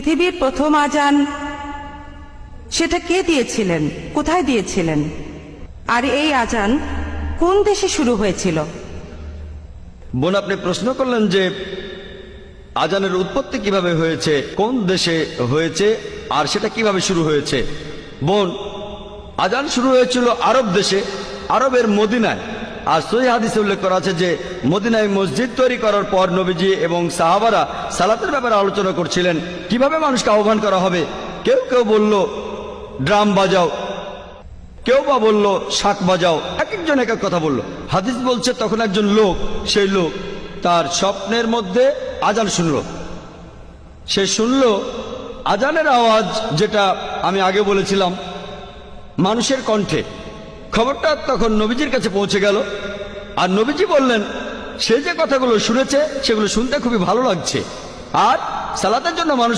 পৃথিবীর প্রথম আজান সেটা কে দিয়েছিলেন, কোথায় দিয়েছিলেন, আর এই আজান কোন দেশে শুরু হয়েছিল? বোন, আপনি প্রশ্ন করলেন যে আজানের উৎপত্তি কিভাবে হয়েছে, কোন দেশে হয়েছে, আর সেটা কিভাবে শুরু হয়েছে। বোন, আজান শুরু হয়েছিল আরব দেশে, আরবের মদিনায়। আর সহিহ হাদিসে উল্লেখ করা আছে যে মদিনায় মসজিদ তৈরি করার পর নবীজি এবং সাহাবারা সালাতের ব্যাপারে আলোচনা করছিলেন, কিভাবে মানুষকে আহ্বান করা হবে। কেউ কেউ বলল ড্রাম বাজাও, কেউ বা বলল শাক বাজাও, এক একজন এক এক কথা বলল। হাদিস বলছে তখন একজন লোক, সেই লোক তার স্বপ্নের মধ্যে আজান শুনল। সে শুনল আজানের আওয়াজ, যেটা আমি আগে বলেছিলাম মানুষের কণ্ঠে। খবরটা তখন নবীজির কাছে পৌঁছে গেল, আর নবীজি বললেন সে যে কথাগুলো শুনেছে সেগুলো শুনতে খুবই ভালো লাগছে, আর সালাতের জন্য মানুষ